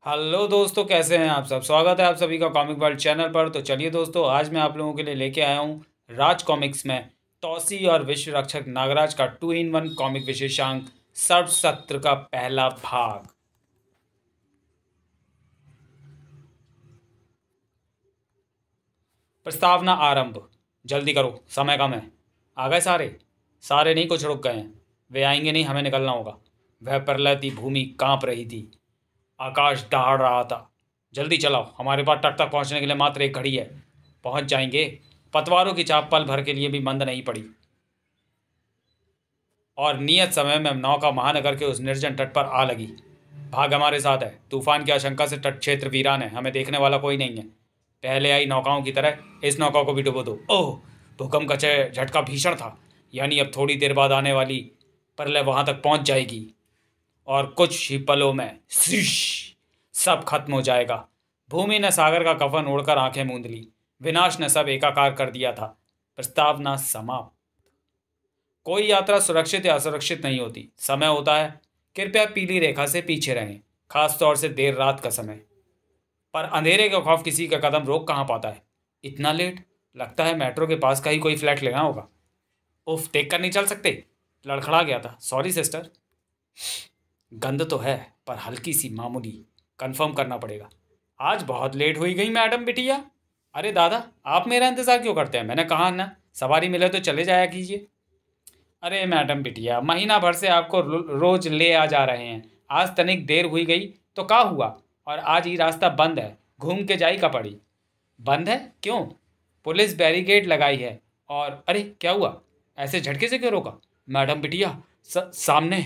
Hello दोस्तों, कैसे हैं आप सब। स्वागत है आप सभी का कॉमिक वर्ल्ड चैनल पर। तो चलिए दोस्तों, आज मैं आप लोगों के लिए लेके आया हूँ राज कॉमिक्स में तौसी और विश्व रक्षक नागराज का 2-in-1 कॉमिक विशेषांक सर्व सत्र का पहला भाग। प्रस्तावना आरंभ। जल्दी करो, समय कम है। आ गए सारे? सारे नहीं, कुछ रुक गए हैं। वे आएंगे नहीं, हमें निकलना होगा। वह प्रलयती भूमि कांप रही थी, आकाश दहाड़ रहा था। जल्दी चलाओ, हमारे पास तट तक पहुंचने के लिए मात्र एक घड़ी है। पहुंच जाएंगे। पतवारों की चाप पल भर के लिए भी मंद नहीं पड़ी और नियत समय में नौका महानगर के उस निर्जन तट पर आ लगी। भाग हमारे साथ है। तूफान की आशंका से तट क्षेत्र वीरान है, हमें देखने वाला कोई नहीं है। पहले आई नौकाओं की तरह इस नौका को भी डुबो दो। ओह, भूकंप का झटका भीषण था। यानी अब थोड़ी देर बाद आने वाली प्रलय वहां तक पहुंच जाएगी और कुछ ही पलों में सब खत्म हो जाएगा। भूमि ने सागर का कफन ओढ़कर आंखें मूंद ली। विनाश ने सब एकाकार कर दिया था। प्रस्तावना समाप्त। कोई यात्रा सुरक्षित या असुरक्षित नहीं होती, समय होता है। कृपया पीली रेखा से पीछे रहें, खास तौर से देर रात का समय। पर अंधेरे का खौफ किसी का कदम रोक कहाँ पाता है। इतना लेट? लगता है मेट्रो के पास का ही कोई फ्लैट लेना होगा। उफ, देख कर नहीं चल सकते? लड़खड़ा गया था। Sorry sister. गंध तो है, पर हल्की सी मामूली। कंफर्म करना पड़ेगा। आज बहुत लेट हुई गई मैडम बिटिया। अरे दादा, आप मेरा इंतज़ार क्यों करते हैं? मैंने कहा ना, सवारी मिले तो चले जाया कीजिए। अरे मैडम बिटिया, महीना भर से आपको रोज ले आ जा रहे हैं। आज तनिक देर हुई गई तो क्या हुआ? और आज ही रास्ता बंद है, घूम के जाई का पड़ी। बंद है? क्यों? पुलिस बैरिकेड लगाई है। और अरे क्या हुआ? ऐसे झटके से क्यों रोका? मैडम बिटिया, सामने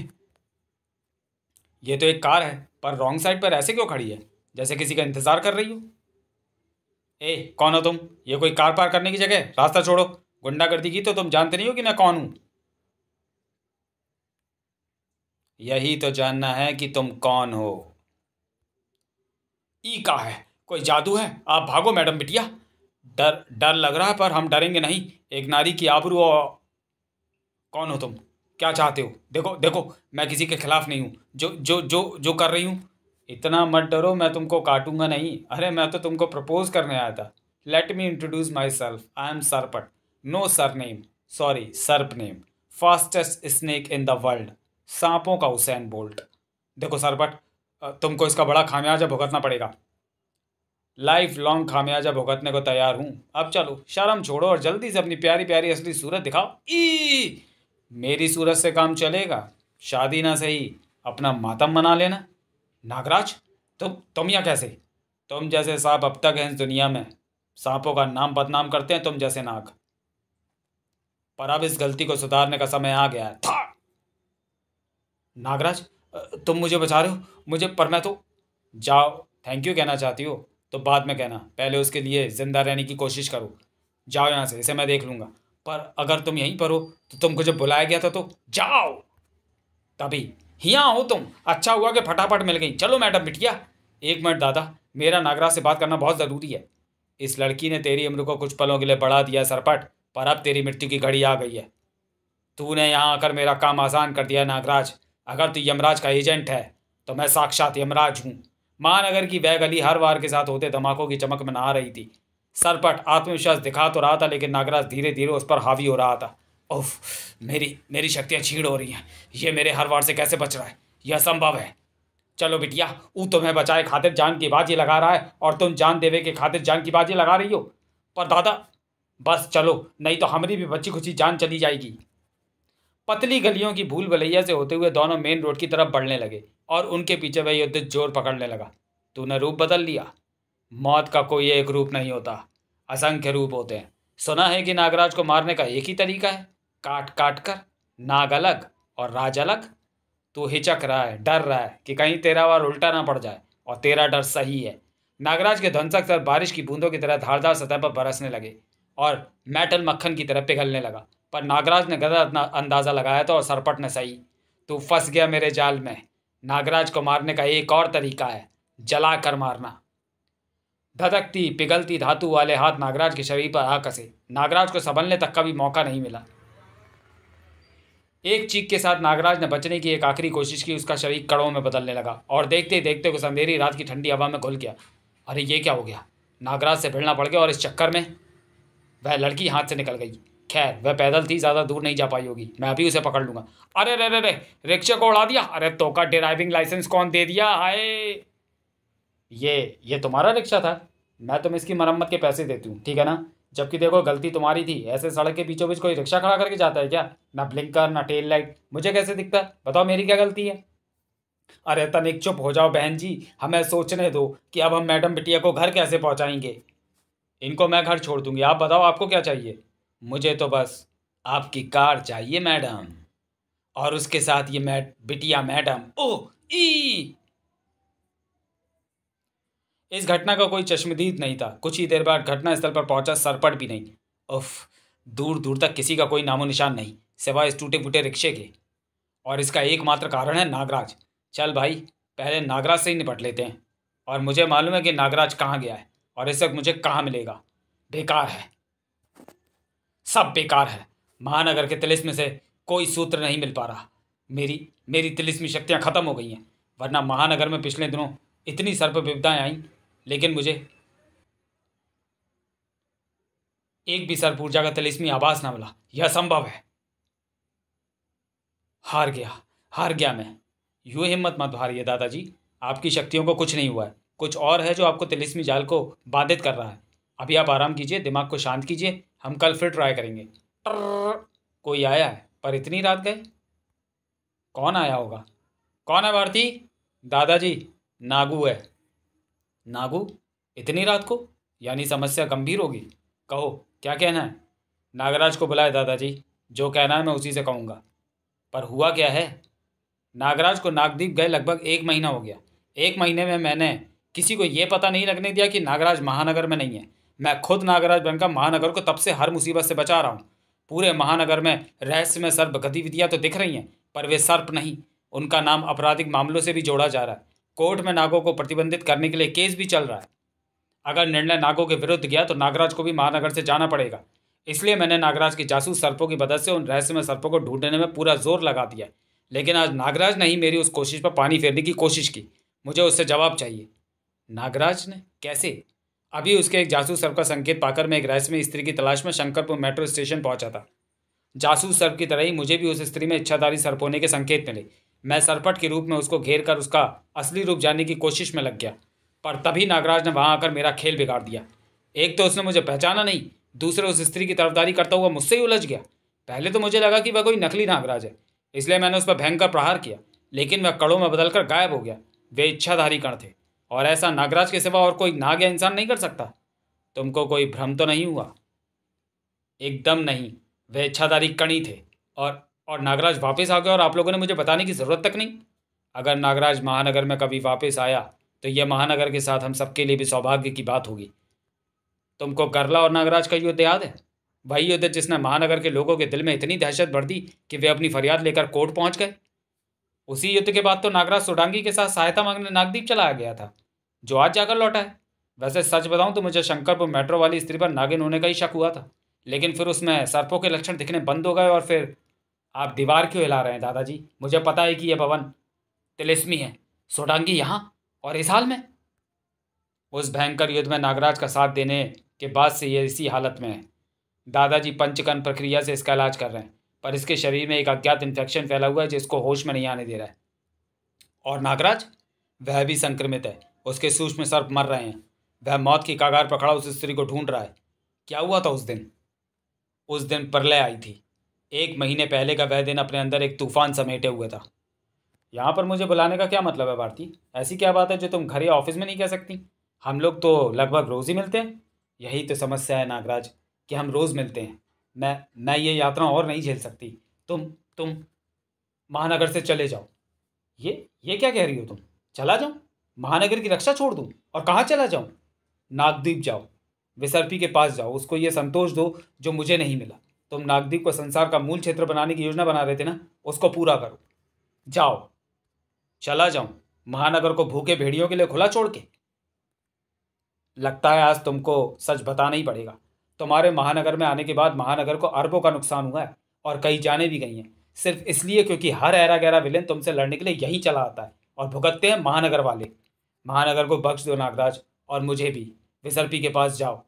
ये तो एक कार है, पर रॉन्ग साइड पर ऐसे क्यों खड़ी है, जैसे किसी का इंतजार कर रही हो। ए, कौन हो तुम? ये कोई कार पार करने की जगह? रास्ता छोड़ो। गुंडागर्दी की तो तुम जानते नहीं हो कि मैं कौन हूं। यही तो जानना है कि तुम कौन हो। ई का है? कोई जादू है? आप भागो मैडम बिटिया। डर डर लग रहा है, पर हम डरेंगे नहीं। एक नारी की आबरू और कौन हो तुम? क्या चाहते हो? देखो देखो, मैं किसी के खिलाफ नहीं हूँ। जो जो जो जो कर रही हूँ। इतना मत डरो, मैं तुमको काटूंगा नहीं। अरे मैं तो तुमको प्रपोज करने आया था। Let me introduce my self. I am सरपट। नो सर नेम, सॉरी, सर्प name. Fastest snake in the world. सांपों का हुसैन बोल्ट। देखो सरपट, तुमको इसका बड़ा खामियाजा भुगतना पड़ेगा। लाइफ लॉन्ग खामियाजा भुगतने को तैयार हूँ। अब चलो, शर्म छोड़ो और जल्दी से अपनी प्यारी प्यारी असली सूरत दिखाओ। ई मेरी सूरत से काम चलेगा? शादी ना सही, अपना मातम मना लेना। नागराज, तुम यहाँ कैसे? तुम जैसे सांप अब तक हैं इस दुनिया में। सांपों का नाम बदनाम करते हैं तुम जैसे नाग। पर अब इस गलती को सुधारने का समय आ गया है। था नागराज, तुम मुझे बचा रहे हो। मुझे, पर मैं तो। जाओ। थैंक यू कहना चाहती हो तो बाद में कहना, पहले उसके लिए जिंदा रहने की कोशिश करो। जाओ यहाँ से, इसे मैं देख लूंगा। पर अगर तुम यहीं पर हो तो तुमको जब बुलाया गया था तो जाओ। तभी यहाँ हो तुम। अच्छा हुआ कि फटाफट मिल गई। चलो मैडम बिटिया। एक मिनट दादा, मेरा नागराज से बात करना बहुत ज़रूरी है। इस लड़की ने तेरी उम्र को कुछ पलों के लिए बढ़ा दिया सरपट, पर अब तेरी मृत्यु की घड़ी आ गई है। तूने यहाँ आकर मेरा काम आसान कर दिया नागराज। अगर तू यमराज का एजेंट है तो मैं साक्षात यमराज हूँ। महानगर की वह गली हर वार के साथ होते धमाकों की चमक में नहा रही थी। सरपट आत्मविश्वास दिखा तो रहा था, लेकिन नागराज धीरे धीरे उस पर हावी हो रहा था। उफ, मेरी मेरी शक्तियाँ छीड़ हो रही हैं। ये मेरे हर वार से कैसे बच रहा है? यह संभव है? चलो बिटिया, वो तुम्हें बचाए खातिर जान की बाजी लगा रहा है और तुम जान देवे के खातिर जान की बाजी लगा रही हो। पर दादा, बस चलो, नहीं तो हमारी भी बच्ची खुची जान चली जाएगी। पतली गलियों की भूल भुलैया से होते हुए दोनों मेन रोड की तरफ बढ़ने लगे और उनके पीछे वह युद्ध जोर पकड़ने लगा। तूने रूप बदल लिया। मौत का कोई एक रूप नहीं होता, असंख्य रूप होते हैं। सुना है कि नागराज को मारने का एक ही तरीका है, काट काट कर। नाग अलग और राज अलग। तू हिचक रहा है, डर रहा है कि कहीं तेरा वार उल्टा ना पड़ जाए, और तेरा डर सही है। नागराज के ध्वंसक सर बारिश की बूंदों की तरह धारदार सतह पर बरसने लगे और मेटल मक्खन की तरह पिघलने लगा। पर नागराज ने गलत अंदाजा लगाया था और सरपट ने सही। तू फंस गया मेरे जाल में। नागराज को मारने का एक और तरीका है, जला कर मारना। धधकती पिघलती धातु वाले हाथ नागराज के शरीर पर आ कसे। नागराज को संभलने तक का भी मौका नहीं मिला। एक चीख के साथ नागराज ने बचने की एक आखिरी कोशिश की। उसका शरीर कड़ों में बदलने लगा और देखते ही देखते उस अंधेरी रात की ठंडी हवा में घुल गया। अरे ये क्या हो गया? नागराज से भिड़ना पड़ गया और इस चक्कर में वह लड़की हाथ से निकल गई। खैर वह पैदल थी, ज़्यादा दूर नहीं जा पाई होगी, मैं अभी उसे पकड़ लूंगा। अरे रे रे रे, रिक्शे को उड़ा दिया। अरे तो का ड्राइविंग लाइसेंस कौन दे दिया? हाय, ये तुम्हारा रिक्शा था? मैं तुम्हें इसकी मरम्मत के पैसे देती हूँ, ठीक है ना? जबकि देखो गलती तुम्हारी थी। ऐसे सड़क के बीचों बीच कोई रिक्शा खड़ा करके जाता है क्या? ना ब्लिंकर ना टेल लाइट, मुझे कैसे दिखता है? बताओ मेरी क्या गलती है? अरे तनिक चुप हो जाओ बहन जी, हमें सोचने दो कि अब हम मैडम बिटिया को घर कैसे पहुंचाएंगे। इनको मैं घर छोड़ दूंगी, आप बताओ आपको क्या चाहिए? मुझे तो बस आपकी कार चाहिए मैडम, और उसके साथ ये बिटिया मैडम। ओह ई इस घटना का कोई चश्मदीद नहीं था। कुछ ही देर बाद घटनास्थल पर पहुंचा सरपट भी नहीं। उफ, दूर दूर तक किसी का कोई नामो निशान नहीं, सिवाय इस टूटे फूटे रिक्शे के। और इसका एकमात्र कारण है नागराज। चल भाई, पहले नागराज से ही निपट लेते हैं। और मुझे मालूम है कि नागराज कहाँ गया है और इस वक्त मुझे कहाँ मिलेगा। बेकार है, सब बेकार है। महानगर के तिलिस्म से कोई सूत्र नहीं मिल पा रहा। मेरी मेरी तिलिस्मी शक्तियाँ खत्म हो गई हैं। वरना महानगर में पिछले दिनों इतनी सर्प विपदाएं आईं, लेकिन मुझे एक भी सर्प ऊर्जा का तिलिस्मी आभास ना मिला। यह संभव है। हार गया, हार गया मैं। यूँ हिम्मत मत हारिए दादाजी, आपकी शक्तियों को कुछ नहीं हुआ है। कुछ और है जो आपको तिलिस्मी जाल को बाधित कर रहा है। अभी आप आराम कीजिए, दिमाग को शांत कीजिए, हम कल फिर ट्राई करेंगे। ट्रर्र, कोई आया है, पर इतनी रात गए? कौन आया होगा? कौन है भारती? दादाजी, नागू है। नागू? इतनी रात को? यानी समस्या गंभीर होगी। कहो, क्या कहना है? नागराज को बुलाए दादाजी, जो कहना है मैं उसी से कहूँगा। पर हुआ क्या है? नागराज को नागदीप गए लगभग 1 महीना हो गया। 1 महीने में मैंने किसी को ये पता नहीं लगने दिया कि नागराज महानगर में नहीं है। मैं खुद नागराज बनकर महानगर को तब से हर मुसीबत से बचा रहा हूँ। पूरे महानगर में रहस्यमय सर्प गतिविधियाँ तो दिख रही हैं, पर वे सर्प नहीं। उनका नाम आपराधिक मामलों से भी जोड़ा जा रहा है। कोर्ट में नागों को प्रतिबंधित करने के लिए केस भी चल रहा है। अगर निर्णय नागों के विरुद्ध गया तो नागराज को भी महानगर से जाना पड़ेगा। इसलिए मैंने नागराज के जासूस सर्पों की मदद से उन रहस्यमय सर्पों को ढूंढने में पूरा जोर लगा दिया। लेकिन आज नागराज ने ही मेरी उस कोशिश पर पानी फेरने की कोशिश की। मुझे उससे जवाब चाहिए। नागराज ने? कैसे? अभी उसके एक जासूस सर्प का संकेत पाकर मैं एक रहस्यमय स्त्री की तलाश में शंकरपुर मेट्रो स्टेशन पहुंचा था। जासूस सर्प की तरह ही मुझे भी उस स्त्री में इच्छाधारी सर्प होने के संकेत मिले। मैं सरपट के रूप में उसको घेर कर उसका असली रूप जानने की कोशिश में लग गया। पर तभी नागराज ने वहां आकर मेरा खेल बिगाड़ दिया। एक तो उसने मुझे पहचाना नहीं, दूसरे उस स्त्री की तरफदारी करता हुआ मुझसे ही उलझ गया। पहले तो मुझे लगा कि वह कोई नकली नागराज है, इसलिए मैंने उस पर भयंकर प्रहार किया। लेकिन वह कड़ों में बदलकर गायब हो गया। वे इच्छाधारी कण थे, और ऐसा नागराज के सिवा और कोई नाग या इंसान नहीं कर सकता। तुमको कोई भ्रम तो नहीं हुआ? एकदम नहीं, वे इच्छाधारी कण ही थे। और नागराज वापस आ गया और आप लोगों ने मुझे बताने की ज़रूरत तक नहीं। अगर नागराज महानगर में कभी वापस आया तो यह महानगर के साथ हम सबके लिए भी सौभाग्य की बात होगी। तुमको गरला और नागराज का युद्ध याद है? वही युद्ध जिसने महानगर के लोगों के दिल में इतनी दहशत भर दी कि वे अपनी फरियाद लेकर कोर्ट पहुंच गए। उसी युद्ध के बाद तो नागराज सोडांगी के साथ सहायता मांगने नागदीप चलाया गया था, जो आज जाकर लौटा है। वैसे सच बताऊं तो मुझे शंकरपुर मेट्रो वाली स्त्री पर नागिन होने का ही शक हुआ था, लेकिन फिर उसमें सर्पों के लक्षण दिखने बंद हो गए। और फिर आप दीवार क्यों हिला रहे हैं दादाजी? मुझे पता है कि यह भवन तिलिस्मी है। सोडांगी यहाँ और इस हाल में? उस भयंकर युद्ध में नागराज का साथ देने के बाद से ये इसी हालत में है। दादाजी पंचकर्म प्रक्रिया से इसका इलाज कर रहे हैं, पर इसके शरीर में एक अज्ञात इन्फेक्शन फैला हुआ है जिसको होश में नहीं आने दे रहा है। और नागराज? वह भी संक्रमित है। उसके सूक्ष्म सर्प मर रहे हैं। वह मौत की कगार पर खड़ा उस स्त्री को ढूंढ रहा है। क्या हुआ था उस दिन? उस दिन प्रलय आई थी। 1 महीने पहले का वह दिन अपने अंदर एक तूफान समेटे हुए था। यहाँ पर मुझे बुलाने का क्या मतलब है भारती? ऐसी क्या बात है जो तुम घर या ऑफिस में नहीं कह सकती? हम लोग तो लगभग रोज़ ही मिलते हैं। यही तो समस्या है नागराज, कि हम रोज़ मिलते हैं। मैं ये यात्रा और नहीं झेल सकती। तुम महानगर से चले जाओ। ये क्या कह रही हो तुम? चला जाऊँ? महानगर की रक्षा छोड़ दूँ? और कहाँ चला जाऊँ? नागदीप जाओ, विसर्पी के पास जाओ, उसको ये संतोष दो जो मुझे नहीं मिला। तुम नागदीप को संसार का मूल क्षेत्र बनाने की योजना बना रहे थे ना, उसको पूरा करो। जाओ। चला जाऊं महानगर को भूखे भेड़ियों के लिए खुला छोड़ के? लगता है आज तुमको सच बताना ही पड़ेगा। तुम्हारे महानगर में आने के बाद महानगर को अरबों का नुकसान हुआ है और कई जानें भी गई हैं। सिर्फ इसलिए क्योंकि हर ऐरा गैरा विलेन तुमसे लड़ने के लिए यहीं चला आता है और भुगतते हैं महानगर वाले। महानगर को बख्श दो नागराज, और मुझे भी। विसर्पी के पास जाओ।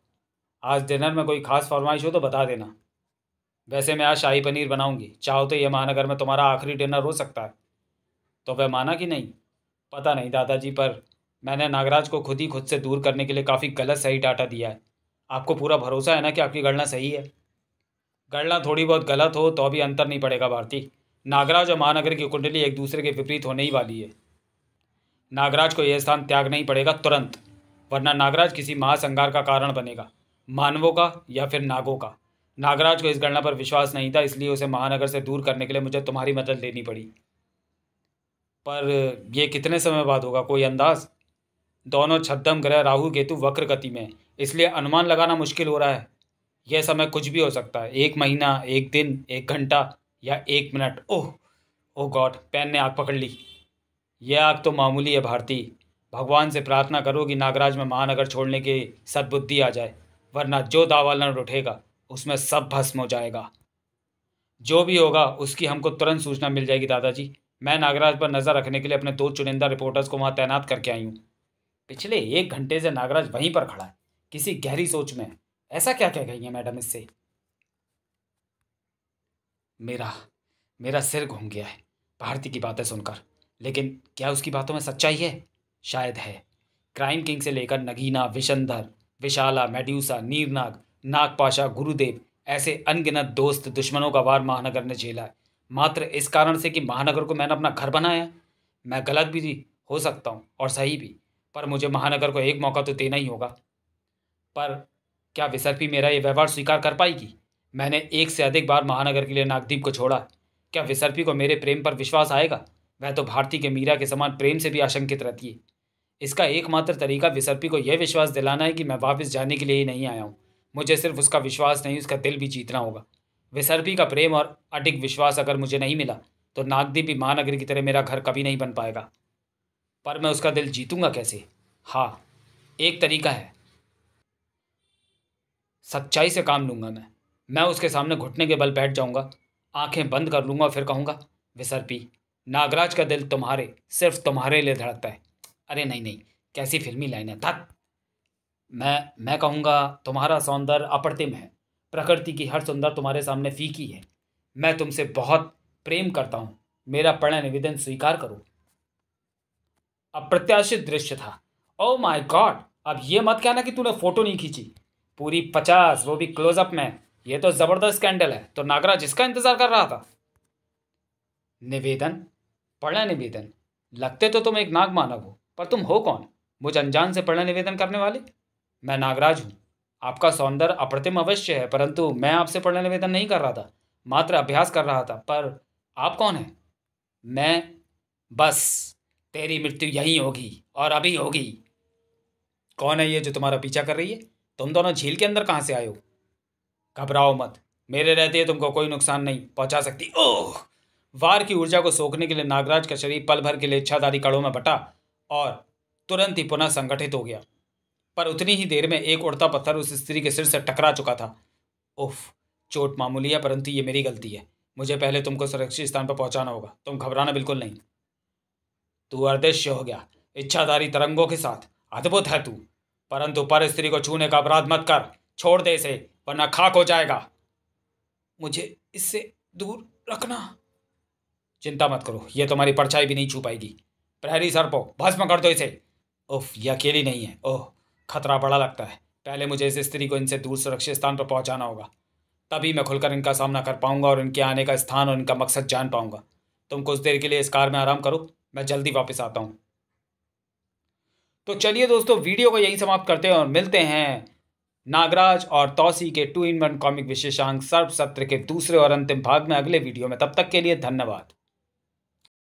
आज डिनर में कोई खास फरमाइश हो तो बता देना। वैसे मैं आज शाही पनीर बनाऊंगी, चाहो तो यह महानगर में तुम्हारा आखिरी डिनर हो सकता है। तो वह माना कि नहीं? पता नहीं दादाजी, पर मैंने नागराज को खुद से दूर करने के लिए काफ़ी गलत सही डाटा दिया है। आपको पूरा भरोसा है ना कि आपकी गणना सही है? गणना थोड़ी बहुत गलत हो तो भी अंतर नहीं पड़ेगा भारती। नागराज और महानगर की कुंडली एक दूसरे के विपरीत होने ही वाली है। नागराज को यह स्थान त्यागना ही पड़ेगा तुरंत, वरना नागराज किसी महासंहार का कारण बनेगा, मानवों का या फिर नागों का। नागराज को इस गणना पर विश्वास नहीं था, इसलिए उसे महानगर से दूर करने के लिए मुझे तुम्हारी मदद लेनी पड़ी। पर यह कितने समय बाद होगा, कोई अंदाज? दोनों छद्म ग्रह राहु केतु वक्र गति में, इसलिए अनुमान लगाना मुश्किल हो रहा है। यह समय कुछ भी हो सकता है, 1 महीना, 1 दिन, 1 घंटा या 1 मिनट। ओह ओह गॉड, पैन ने आग पकड़ ली। यह आग तो मामूली है भारती। भगवान से प्रार्थना करो कि नागराज में महानगर छोड़ने की सद्बुद्धि आ जाए, वरना जो दावा लड़ उठेगा उसमें सब भस्म हो जाएगा। जो भी होगा उसकी हमको तुरंत सूचना मिल जाएगी दादाजी। मैं नागराज पर नज़र रखने के लिए अपने 2 चुनिंदा रिपोर्टर्स को वहाँ तैनात करके आई हूँ। पिछले 1 घंटे से नागराज वहीं पर खड़ा है, किसी गहरी सोच में। ऐसा क्या कह गई है मैडम इससे? मेरा मेरा सिर घूम गया है भारती की बातें सुनकर। लेकिन क्या उसकी बातों में सच्चाई है? शायद है। क्राइम किंग से लेकर नगीना, विशंधर, विशाला, मेड्यूसा, नीरनाग, नागपाशा, गुरुदेव, ऐसे अनगिनत दोस्त दुश्मनों का वार महानगर ने झेला है, मात्र इस कारण से कि महानगर को मैंने अपना घर बनाया है। मैं गलत भी हो सकता हूँ और सही भी, पर मुझे महानगर को एक मौका तो देना ही होगा। पर क्या विसर्पी मेरा ये व्यवहार स्वीकार कर पाएगी? मैंने 1 से अधिक बार महानगर के लिए नागदीप को छोड़ा। क्या विसर्पी को मेरे प्रेम पर विश्वास आएगा? वह तो भारती के मीरा के समान प्रेम से भी आशंकित रहती है। इसका एकमात्र तरीका विसर्पी को यह विश्वास दिलाना है कि मैं वापस जाने के लिए ही नहीं आया हूँ। मुझे सिर्फ उसका विश्वास नहीं, उसका दिल भी जीतना होगा। विसर्पी का प्रेम और अडिग विश्वास अगर मुझे नहीं मिला तो नागदीप भी महानगर की तरह मेरा घर कभी नहीं बन पाएगा। पर मैं उसका दिल जीतूंगा कैसे? हाँ, एक तरीका है। सच्चाई से काम लूंगा मैं उसके सामने घुटने के बल बैठ जाऊंगा, आंखें बंद कर लूंगा और फिर कहूंगा, विसर्पी, नागराज का दिल तुम्हारे, सिर्फ तुम्हारे लिए धड़कता है। अरे नहीं नहीं, कैसी फिल्मी लाइन है धत। मैं कहूँगा, तुम्हारा सौंदर्य अप्रतिम है, प्रकृति की हर सुंदर तुम्हारे सामने फीकी है। मैं तुमसे बहुत प्रेम करता हूँ, मेरा प्रणय निवेदन स्वीकार करो। अप्रत्याशित दृश्य था। ओ माय गॉड, अब ये मत कहना कि तूने फोटो नहीं खींची। पूरी 50, वो भी क्लोजअप में। ये तो जबरदस्त स्कैंडल है। तो नागराज इसका इंतजार कर रहा था। निवेदन? प्रणय निवेदन? लगते तो तुम एक नाग मानव हो, पर तुम हो कौन मुझ अनजान से प्रणय निवेदन करने वाले? मैं नागराज हूँ। आपका सौंदर्य अप्रतिम अवश्य है, परंतु मैं आपसे प्रणय निवेदन नहीं कर रहा था, मात्र अभ्यास कर रहा था। पर आप कौन हैं? मैं, बस तेरी मृत्यु यहीं होगी और अभी होगी। कौन है ये जो तुम्हारा पीछा कर रही है? तुम दोनों झील के अंदर कहाँ से आए हो? घबराओ मत, मेरे रहते तुमको कोई नुकसान नहीं पहुंचा सकती। ओह! वार की ऊर्जा को सोखने के लिए नागराज का शरीर पल भर के लिए इच्छाधारी कड़ों में बटा और तुरंत ही पुनः संगठित हो गया। पर उतनी ही देर में एक उड़ता पत्थर उस स्त्री के सिर से टकरा चुका था। उफ! चोट मामूली है, परंतु ये मेरी गलती है। मुझे पहले तुमको सुरक्षित स्थान पर पहुंचाना होगा। तुम घबराना बिल्कुल नहीं। तू अदृश्य हो गया इच्छाधारी तरंगों के साथ। अद्भुत है तू, परंतु पर स्त्री को छूने का अपराध मत कर। छोड़ दे इसे, वरना खाक हो जाएगा। मुझे इससे दूर रखना। चिंता मत करो, ये तुम्हारी परछाई भी नहीं छू पाएगी। प्रहरी सर्पो, भस्म कर दो इसे। उफ, ये अकेली नहीं है। ओह, खतरा बड़ा लगता है। पहले मुझे इस स्त्री को इनसे दूर सुरक्षित स्थान पर पहुंचाना होगा, तभी मैं खुलकर इनका सामना कर पाऊंगा और इनके आने का स्थान और इनका मकसद जान पाऊंगा। तुम कुछ देर के लिए इस कार में आराम करो, मैं जल्दी वापस आता हूँ। तो चलिए दोस्तों, वीडियो को यहीं समाप्त करते हैं और मिलते हैं नागराज और तौसी के 2-in-1 कॉमिक विशेषांक सर्प सत्र के दूसरे और अंतिम भाग में अगले वीडियो में। तब तक के लिए धन्यवाद।